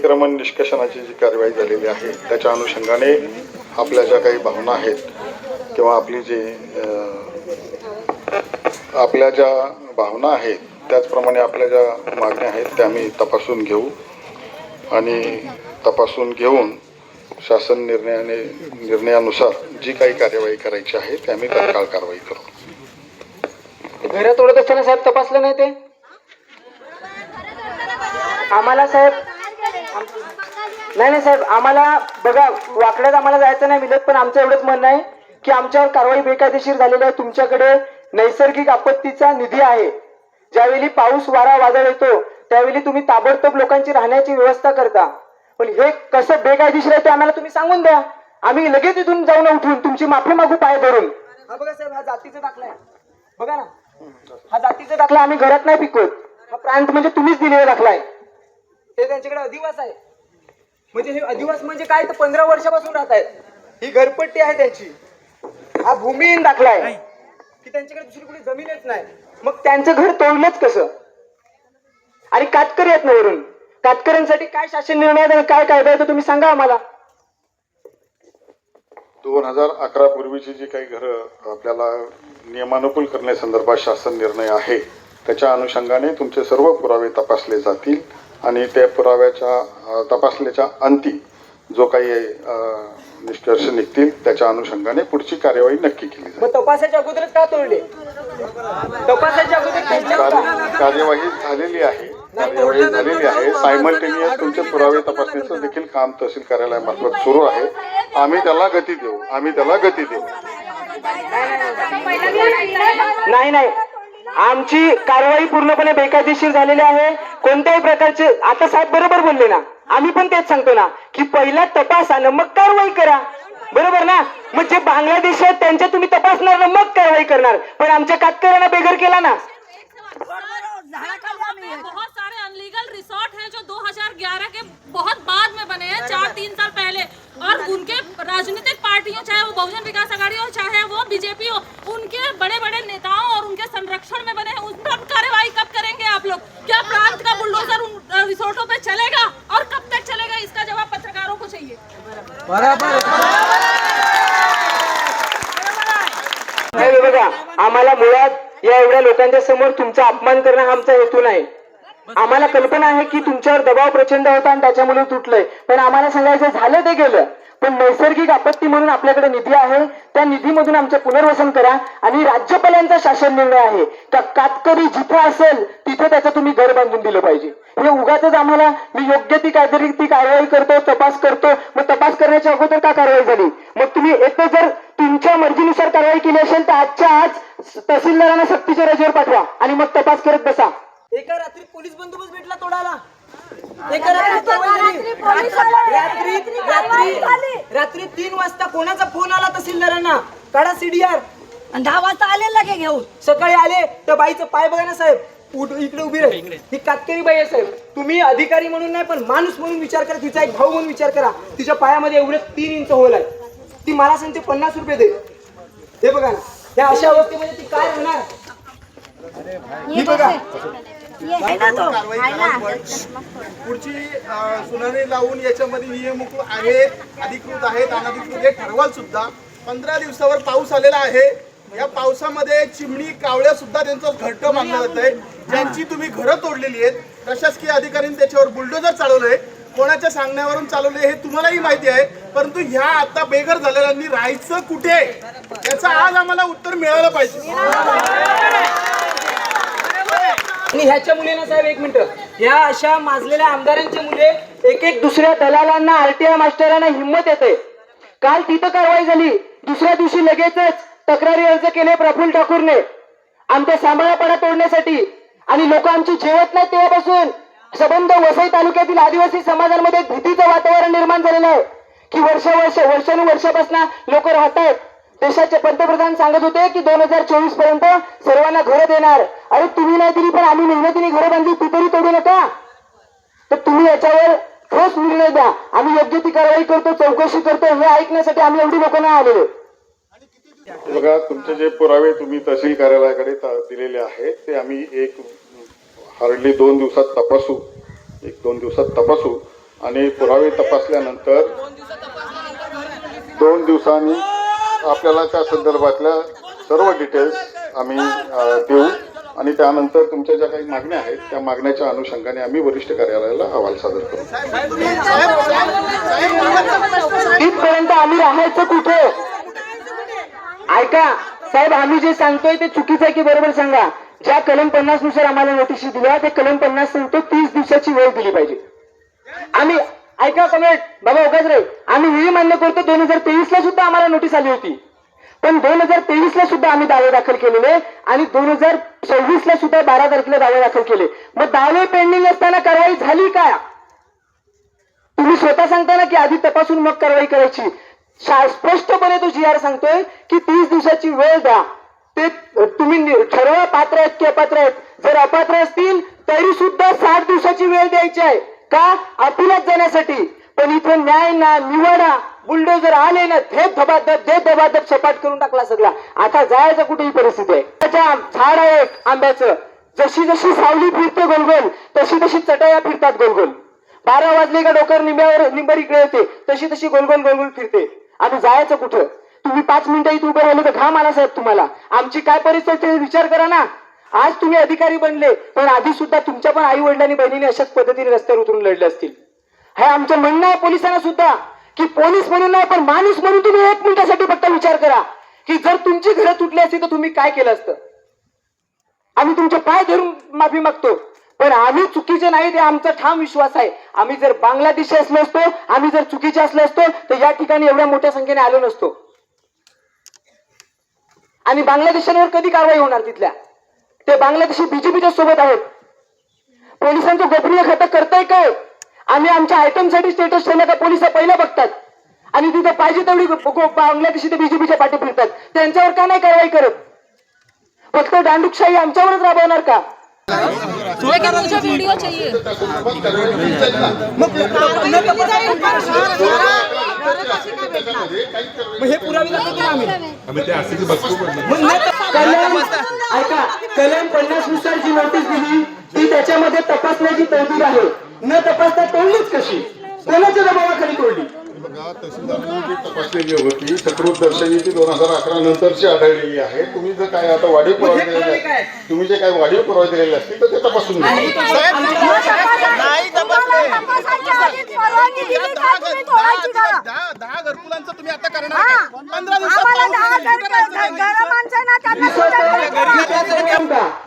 अतिक्रमण निष्कर्षणाची जी कारवाई झालेली आहे त्याच्या अनुषंगाने आपल्या ज्या काही भावना आहेत किंवा आपल्या ज्या भावना आहेत त्याचप्रमाणे आपल्या ज्या मागण्या आहेत त्या आम्ही तपासून घेऊ आणि तपासून घेऊन शासन निर्णयानुसार जी काही कार्यवाही करायची आहे ते आम्ही तत्काळ कारवाई करू. घरात ओढत असताना साहेब तपासलं नाही ते आम्हाला साहेब नाही साहेब आम्हाला बघा वाकड्यात आम्हाला जायचं नाही मिळत, पण आमचं एवढंच म्हणणं आहे की आमच्यावर कारवाई बेकायदेशीर झालेली आहे. तुमच्याकडे नैसर्गिक आपत्तीचा निधी आहे, ज्यावेळी पाऊस वारा वादळ येतो त्यावेळी तुम्ही ताबडतोब लोकांची राहण्याची व्यवस्था करता, पण हे कसं बेकायदेशीर आहे ते आम्हाला तुम्ही सांगून द्या. आम्ही लगेच इथून जाऊन उठून तुमची माफी मागू पाय धरून. हा बघा साहेब, हा जातीचा दाखला आहे बघा ना, हा जातीचा दाखला आम्ही घरात नाही पिकवत, हा प्रांत म्हणजे तुम्हीच दिलेला दाखला आहे. हे त्यांच्याकडे अधिवास आहे, म्हणजे हे अधिवास म्हणजे काय तर 15 वर्षापासून राहत आहेत. ही घरपट्टी आहे त्यांची, हा भूमिहीन दाखला आहे की त्यांच्याकडे दुसरी कुठे जमीनच नाही. मग त्यांचं घर तोडलंच कसं? आणि कातकरी आहेत ना वरून, कातकऱ्यांसाठी काय शासन निर्णय आहे, काय कायदा आहे तो तुम्ही सांगा आम्हाला. 2011 पूर्वीची जी काही घरं आपल्याला नियमानुकूल करण्यासंदर्भात शासन निर्णय आहे त्याच्या अनुषंगाने तुमचे सर्व पुरावे तपासले जातील आणि त्या पुराव्याच्या तपासल्याच्या अंती जो काही निष्कर्ष निघतील त्याच्या अनुषंगाने पुढची कार्यवाही नक्की केली जाईल. तपासाच्या अगोदरच का तोडले? तपासाच्या अगोदर कार्यवाही झालेली आहे, सायमल्टेनियस तुमचे पुरावे तपासण्याचं देखील काम तहसील कार्यालयामार्फत सुरू आहे. आम्ही त्याला गती देऊ. नाही, आमची कारवाई पूर्णपणे बेकायदेशीर झालेली आहे. कोणत्याही प्रकारचे, आता साहेब बरोबर बोलले ना, आम्ही पण तेच सांगतो ना की पहिला तपासा ना मग कारवाई करा, बरोबर ना? मग जे बांगलादेश आहेत त्यांच्या तुम्ही तपासणार ना मग कारवाई करणार, पण आमच्या कातकऱ्यांना बेघर केला ना. बहुत सारे अनलीगल रिसोर्ट हैं जो 2011 के बहुत बाद में बने हैं, 4-3 साल पहले, और उनके राजनीतिक पार्टियों, चाहे वो बहुजन विकास आघाड़ी हो चाहे वो बीजेपी हो, उनके बड़े बड़े नेताओं और उनके संरक्षण में बने हैं. उन पर कार्रवाई कब करेंगे आप लोग? क्या प्रांत का बुलडोजर उन रिसोर्टों पे चलेगा और कब तक चलेगा? इसका जवाब पत्रकारों को चाहिए. बघा, आम्हाला मुळात या एवढ्या लोकांच्या समोर तुमचा अपमान करणं हा आमचा हेतू नाही. आम्हाला कल्पना आहे की तुमच्यावर दबाव प्रचंड होता आणि त्याच्यामुळे तुटलंय, पण आम्हाला सांगायचं झालं ते गेलं. पण नैसर्गिक आपत्ती म्हणून आपल्याकडे निधी आहे, त्या निधीमधून आमचं पुनर्वसन करा. आणि राज्यपालांचा शासन निर्णय आहे का कातकरी जिथे असेल तिथे त्याचं तुम्ही घर बांधून दिलं पाहिजे. हे उगाच आम्हाला मी योग्य ती काहीतरी ती कारवाई करतो, तपास करतो, मग तपास करण्याच्या अगोदर का कारवाई झाली? मग तुम्ही येथे जर तुमच्या मर्जीनुसार कारवाई केली असेल तर आजच्या आज तहसीलदारांना सक्तीच्या रजेवर पाठवा आणि मग तपास करत बसा. एका रात्रीत पोलीस बंदोबस्त भेटला तोडाला. रात्री 3 वाजता कोणाचा फोन आला तहसीलदारांना? काढा सीडीआर. 10 वाजता आले लगे घेऊन. सकाळी आले तर बाईचं पाय बघा ना साहेब, इकडे उभी राही. ही कातकरी बाई आहे साहेब. तुम्ही अधिकारी म्हणून नाही पण माणूस म्हणून विचार करा, तिचा एक भाऊ म्हणून विचार करा. तिच्या पायामध्ये एवढे 3 इंच होल आहे. ती मला सांगते 50 रुपये दे. हे बघा ना, या अशा अवस्थेमध्ये ती काय होणार? ही बघा पुढची सुनावणी लावून याच्यामध्ये नियम आहेत, अधिकृत आहेत, अनधिकृत हे ठरवाल सुद्धा. 15 दिवसावर पाऊस आलेला आहे. या पावसामध्ये चिमणी कावळ्या सुद्धा त्यांचं घरटं मानलं जात आहे. ज्यांची तुम्ही घरं तोडलेली आहेत, प्रशासकीय अधिकाऱ्यांनी त्याच्यावर बुलडोजर चालवलंय, कोणाच्या सांगण्यावरून चालवले हे तुम्हालाही माहिती आहे. परंतु ह्या आता बेघर झालेल्यांनी राहायचं कुठे याचं आज आम्हाला उत्तर मिळालं पाहिजे. आणि ह्याच्या मुले ना साहेब, एक मिनिट, ह्या अशा माजलेल्या आमदारांचे मुले एक दुसऱ्या दलालांना, आरटीआय मास्टरांना हिंमत येते. काल तिथं कारवाई झाली, दुसऱ्या दिवशी लगेचच तक्रारी अर्ज केले प्रफुल्ल ठाकूरने आमच्या सांभाळापाडा तोडण्यासाठी. आणि लोक आमची जेवत नाहीत तेव्हापासून संबंध वसई तालुक्यातील आदिवासी समाजांमध्ये भीतीचं वातावरण निर्माण झालेलं आहे की वर्षानुवर्षापासून लोक राहत आहेत. देशाचे पंतप्रधान सांगत होते की 2024 पर्यंत सर्वांना घरं देणार. अरे तुम्ही नाही दिली पण आम्ही मेहनतीने घरं बांधली, ती तरी तोडू नका. तर तुम्ही याच्यावर ठोस निर्णय द्या. आम्ही योग्य ती कारवाई करतो, चौकशी करतो, हे ऐकण्यासाठी आम्ही एवढी लोक नाही आलेलो. बघा, तुमचे जे पुरावे तुम्ही तहसील कार्यालयाकडे दिलेले आहेत ते आम्ही हार्डली 2 दिवसात तपासू. 1-2 दिवसात तपासू आणि पुरावे तपासल्यानंतर 2 दिवसांनी आपल्याला त्या संदर्भातल्या सर्व डिटेल्स आम्ही देऊ आणि त्यानंतर तुमच्या ज्या काही मागण्या आहेत त्या मागण्याच्या अनुषंगाने आम्ही वरिष्ठ कार्यालयाला अहवाल सादर करू. इथपर्यंत आम्ही राहायचं कुठे? ऐका साहेब, आम्ही जे सांगतोय ते चुकीचं आहे की बरोबर सांगा. ज्या कलम 50 नुसार आम्हाला नोटीस दिल्या ते कलम 50 सांगतो 30 दिवसाची वेळ दिली पाहिजे. आम्ही ऐका कमेंट बाबा उगाच रे, आम्ही हे मान्य करतो 2023 ला सुद्धा आम्हाला नोटीस आली होती, पण 2023 ला सुद्धा आम्ही दावे दाखल केलेले आणि 2026 ला सुद्धा 12 तारखेला दावे दाखल केले. मग दावे पेंडिंग असताना कारवाई झाली का? तुम्ही स्वतः सांगता ना की आधी तपासून मग कारवाई करायची. स्पष्टपणे तो GR सांगतोय की 30 दिवसाची वेळ द्या. ते तुम्ही ठरवा पात्र आहेत की अपात्र आहेत. जर अपात्र असतील तरी सुद्धा 60 दिवसाची वेळ द्यायची आहे. का? अपिलात जाण्यासाठी. पण इथे न्याय ना निवाडा बुलडोजर आले ना हे धबाधब सपाट करून टाकला सगळा. आता जायचं कुठे ही परिस्थिती आहे. त्याच्या झाड आहे एक आंब्याचं, जशी जशी सावली फिरते गोलगोल तशी तशी चटया फिरतात गोलगोल. 12 वाजले का डोकर निंबर इकडे येते, तशी तशी गोलगोल गोलगोल फिरते. आता जायचं कुठं? तुम्ही 5 मिनिटं इथे उभे राहिले तर घाम आला साहेब तुम्हाला. आमची काय परिस्थिती विचार करा ना. आज तुम्ही अधिकारी बनले, पण आधी सुद्धा तुमच्या पण आई वडिलांनी बहिणीने अशाच पद्धतीने रस्त्यावर उतरून लढले असतील. हे आमचं म्हणणं आहे पोलिसांना सुद्धा की पोलीस म्हणून नाही पण माणूस म्हणून तुम्ही 1 मिनिटासाठी फक्त विचार करा की जर तुमची घरं तुटली असती तर तुम्ही काय केलं असतं. आम्ही तुमचे पाय धरून माफी मागतो, पण आम्ही चुकीचे नाही ते आमचा ठाम विश्वास आहे. आम्ही जर बांगलादेशी असलो असतो, आम्ही जर चुकीचे असलो असतो तर या ठिकाणी एवढ्या मोठ्या संख्येने आलो नसतो. आणि बांगलादेशांवर कधी कारवाई होणार? तिथल्या ते बांगलादेशी बीजेपीच्या सोबत आहेत. पोलिसांचं गोपनीय खातं करताय काय? आम्ही आमच्या आयटमसाठी स्टेटस ठेवलं का पोलिस पहिला बघतात आणि तिथे पाहिजे तेवढी बांगलादेशी ते बीजेपीच्या पाठी फिरतात. त्यांच्यावर का नाही कारवाई करत? फक्त दांडुकशाही आमच्यावरच राबवणार का? लेकिन मुझे वीडियो चाहिए. ऐका, कलम 50 नुसार जी नोटीस दिली ती त्याच्यामध्ये तपासण्याची तरतूद आहे. न तपासता तोडलीच कशी? कोणाच्या दबावाखाली तोडली? बघा, तहसीलदारांनी जी तपासलेली होती सकृतदर्शनी ती 2011 नंतरची आढळलेली आहे. तुम्ही जर काय आता वाढीव पुरावे दिलेले आहेत, तुम्ही जे काही वाढीव पुरावे दिलेले असतील तर ते तपासून घ्या. नाही तपासले. 10 घरकुलांचं तुम्ही आता करणार का? 15 दिवसात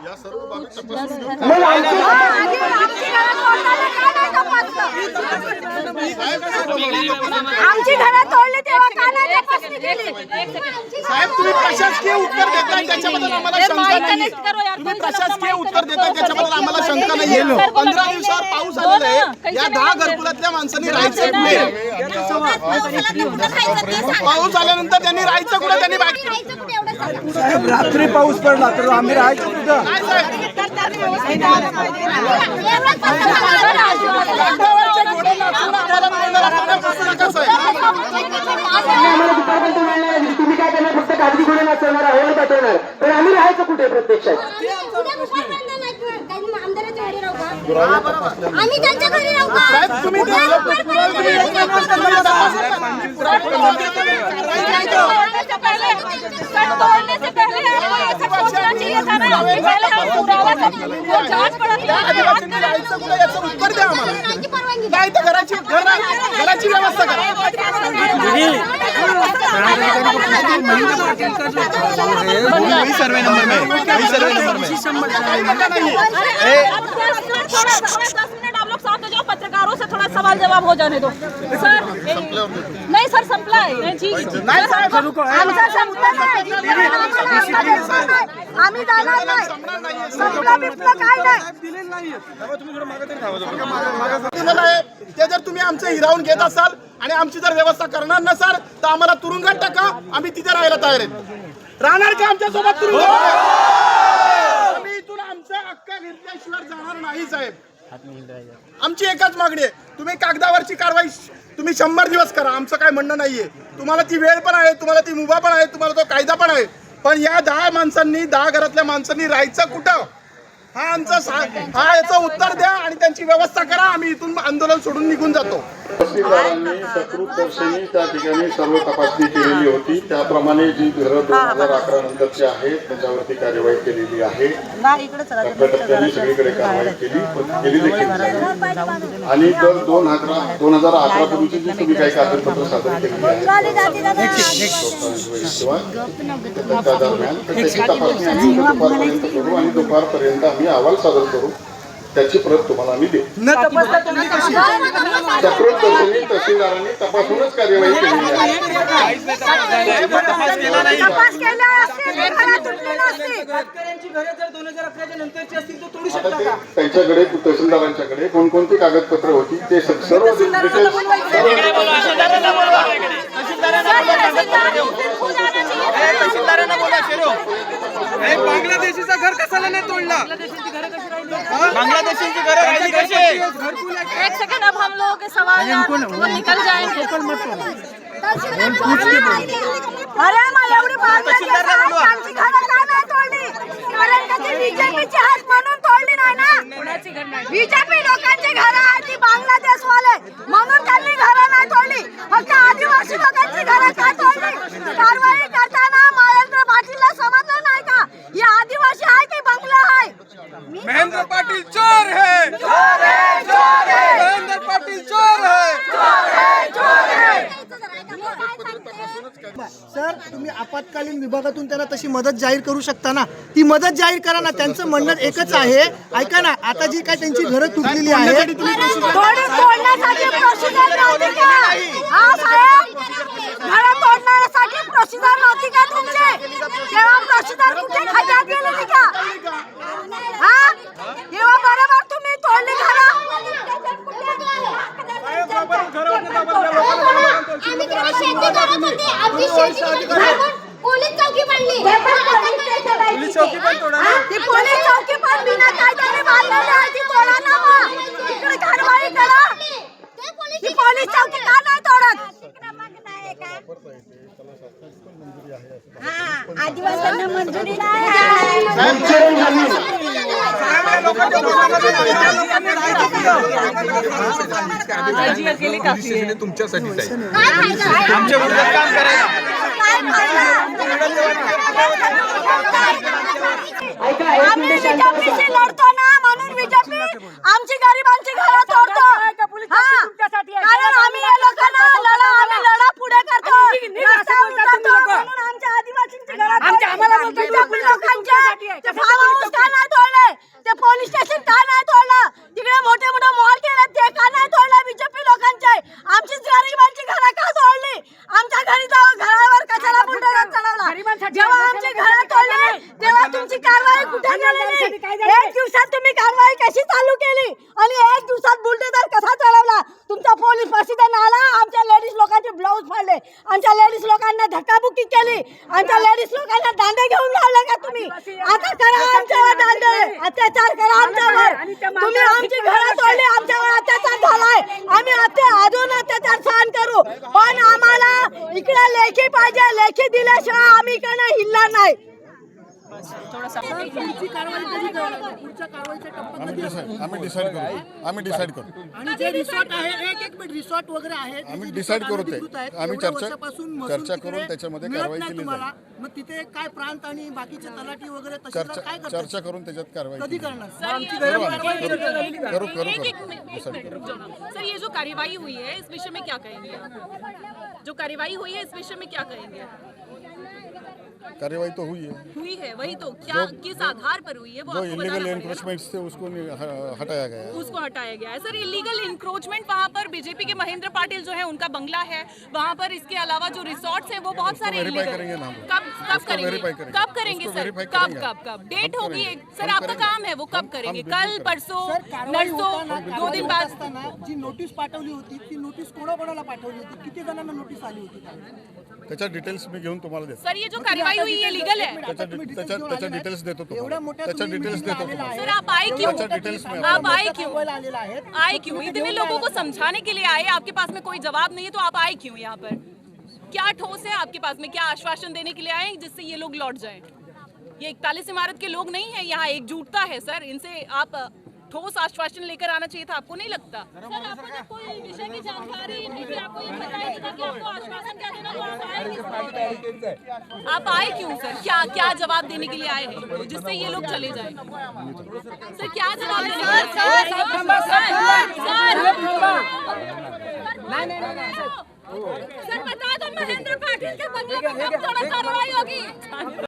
या सर्व बाबी तपासून घेऊन आमची घरं तोडली तेव्हा का नाही तपासणी केली? साहेब तुम्ही प्रशासकीय उत्तर देताय त्याच्याबद्दल आम्हाला शंका नाहीये. तुम्ही प्रशासकीय उत्तर देताय त्याच्याबद्दल आम्हाला शंका नाहीये. 15 दिवसावर पाऊस आलेला आहे. या 10 घरकुलातल्या माणसांनी राहायचं कुठे? पाऊस आल्यानंतर त्यांनी राहायचं कुठे? त्यांनी साहेब रात्री पाऊस पडला तर आम्ही राहायचं कुठं? काय साहेब तुम्ही काय करणार? फक्त कागदी गुन्हे नसणार अहवाल पाठवणार, पण आम्ही राहायचं कुठे प्रत्यक्षात? आम्ही त्यांच्या घरी राहू का? साहेब तुम्ही तोड़ने से पहले आपको ये सब सोचना चाहिए था ना. पहले हम पुरावा वो जांच पड़ताल राहायचं कुठे याचं उत्तर द्या आम्हाला. नाही तर घराची व्यवस्था करा. सर्वे नंबर में थोड़ा 10 मिनट आप लोग साथ हो जाओ. पत्रकारों से थोड़ा सवाल जवाब हो जाने दो सर. नहीं सर संपला है जी. आमचा संपला नाही. आम्ही जाणार नाही. संपलं बिपलं काय नाही. ते जर तुम्ही आमचं हिरावून घेत असाल आणि आमची जर व्यवस्था करणार नसाल तर आम्हाला तुरुंगात टाका. आम्ही तिथे राहायला तयार आहेत. राहणार का आमच्या सोबत तुरुंगात? आम्ही इथून आमचा हक्क घेतल्याशिवाय जाणार नाही साहेब. आमची एकच मागणी आहे, तुम्ही कागदावरची कारवाई तुम्ही 100 दिवस करा. आमचं काय म्हणणं नाहीये. तुम्हाला ती वेळ पण आहे, तुम्हाला ती मुभा पण आहे, तुम्हाला तो कायदा पण आहे, पण या 10 माणसांनी 10 घरातल्या माणसांनी राहायचं कुठं? हा याचं उत्तर द्या आणि त्यांची व्यवस्था करा. आम्ही इथून आंदोलन सोडून निघून जातो. तहसीलदारांनी सकृतदर्शनी त्या ठिकाणी सर्व तपासणी केलेली होती. त्याप्रमाणे जी घरं 2011 नंतरची आहेत त्याच्यावरती कार्यवाही केलेली आहे. टप्प्याटप्प्याने सगळीकडे कारवाई केली देखील आहे. आणि जर 2011 पूर्वीची जी तुम्ही काही कागदपत्र सादर केलेली आहेत त्या दरम्यान त्याची तपासणी आम्ही दुपारपर्यंत करू आणि दुपारपर्यंत आम्ही अहवाल सादर करू. त्याची प्रत तुम्हाला आम्ही देऊ. सकृतदर्शनी तहसीलदारांनी तपासूनच कार्यवाही केलेली आहे. आता ते त्यांच्याकडे तहसीलदारांच्याकडे कोणकोणती कागदपत्र होती ते सर्व बांगलादेशीचा घर कशाला नाही तोडला? बांगलादेशीची घर एक सेकंड, अब हम लोगों के सवाल वो निकल जाएंगे. अरे मग एवढी आमची घरं का नाही तोडली? कारण का ती बीजेपीची आहेत म्हणून तोडली नाही ना. बीजेपी लोकांची घरं आहेत ती बांगलादेशवाले म्हणून त्यांनी घरं नाही तोडली. फक्त आदिवासी लोकांची घरं का तोडली? कारवाई करताना महेंद्र पाटीलला समजलं नाही का ही आदिवासी आहे की बंगला आहे? महेंद्र पाटील चोर है, महेंद्र पाटील चोर है. सर तुम्ही आपत्कालीन विभागातून त्यांना तशी मदत जाहीर करू शकता ना. ती मदत जाहीर करा ना. त्यांचं म्हणणं एकच आहे, ऐका ना, आता जी काय त्यांची घरं तुटलेली आहेत तोडण्यासाठी प्रोसिजर नव्हती का? हा साहेब, घरं तोडण्यासाठी प्रोसिजर नव्हती का तुमची? तेव्हा प्रोसिजर कुठे खड्ड्यात गेलेली का? हा तेव्हा बरोबर तुम्ही तोडली घरं. पोलीस चौकी बनली. पोलीस चौकी पण तोडा. ती पोलीस चौकी पण बिना कायद्याने बांधलेली आहे. ती तोडा ना मग. इकडे कारवाई करा. ती पोलीस चौकी का नाही तोडत? आदिवासींना मंजुरी तुमच्यासाठी आमच्या विरोधात काम करायला. आम्ही बीजेपीशी लढतो ना म्हणून बीजेपी आमची गरिबांची घरं तोडतो. कारण आम्ही या लोकांना लढा पुढे करतो. रस्ता उचलतो म्हणून आमच्या आदिवासींची घरं बीजेपी लोकांच्या फार्म हाऊस का नाही तोडले? ते पोलीस स्टेशन का नाही तोडलं? तिकडे मोठे मोठे मॉल केले ते का नाही तोडलं? बीजेपी लोकांचे आमची गरिबांची घरं का तोडली? आमच्या घरी जाऊन घरावर कशाला बुलडोझर चढवला? जेव्हा आमची घरं तोडली तेव्हा तुमची कारवाई कुठे गेलेली? एक दिवसात तुम्ही कारवाई कशी चालू केली आणि एक दिवसात बुलडोझर कसा चढवला? तुमचा पोलीस प्रसिद्ध आला. आमच्या लेडीज लोकांचे ब्लाऊज फाडले. आमच्या लेडीज लोकांना धक्काबुक्की केली. आमच्या लेडीज लोकांना दांडे घेऊन लावले का तुम्ही? आता करा आमच्यावर दांडे, अत्याचार करा आमच्यावर. तुम्ही आमची घरं तोडली, आमच्यावर अत्याचार झालाय. आम्ही अजून अत्याचार सहन करू, पण आम्हाला इकडे लेखी पाहिजे. लेखी दिल्याशिवाय आम्ही इकडे हिलणार नाही. आम्ही डिसाईड करू. आणि जे रिसॉर्ट आहे एक मिनिट रिसॉर्ट वगैरे आहे आम्ही डिसाईड करू ते. आम्ही चर्चा करून त्याच्यामध्ये कारवाई केली जाईल. मग तिथे काय प्रांत आणि बाकीचे तलाठी वगैरे चर्चा करून त्याच्यात कारवाई कधी केली करणार? करू सर, ये जो कार्यवाही हुई है इस विषय में क्या कहेंगे आप? जो कार्यवाही हुई है इस विषय में क्या कहेंगे? कार्यवाही तो हुई है, वही तो क्या किस आधार पर हुई है वो जो आपको इलीगल बताना पड़ेगा। एनक्रोचमेंट थे उसको हटाया गया है। उसको हटाया गया है। सर, इलीगल इंक्रोचमेंट वहाँ पर बीजेपी के महेंद्र पाटिल जो है उनका बंगला है वहाँ पर, इसके अलावा जो रिसोर्ट्स है वो बहुत सारे वेरीफाई करेंगे ना हम। कब करेंगे सर? कब डेट होगी? सर आपका काम है वो कब करेंगे? कल, परसों, नरसों, 2 दिन बाद? जी नोटीस पाठवली होती ती नोटीस कोणाकोणाला पाठवली होती? किती जणांना नोटीस आली होती? त्याच्या डिटेल्स मी घेऊन तुम्हाला देतो। सर, ये जो कार्यवाही हुई है लीगल है? त्याच्या डिटेल्स देतो तुम्हाला। त्याच्या डिटेल्स देतो तुम्हाला। सर आप आए क्यों? डिटेल्स में आप आए क्यों? इतने लोगों को समझाने के लिए आए, आपके पास में कोई जवाब नहीं है तो आप आए क्यों यहाँ पर? क्या ठोस है आपके पास में? क्या आश्वासन देने के लिए आए जिससे ये लोग लौट जाएं? ये 41 इमारत के लोग नहीं है, यहाँ एकजुटता है सर। इनसे आप ठोस आश्वासन लेकर आना चाहिए था, आपको नहीं लगता? सर आपको जब कोई विषय की जानकारी नहीं थी, आपको ये पता ही नहीं था कि आपको आश्वासन क्या देना, तो आप आए किस लिए? आप आए क्यों सर? क्या जवाब देने के लिए आए हैं जिससे ये लोग चले जाए? सर क्या जवाब देने के लिए? सर बता दो, महेंद्र पाटिल के बंगले पर कब थोड़ा कार्रवाई होगी?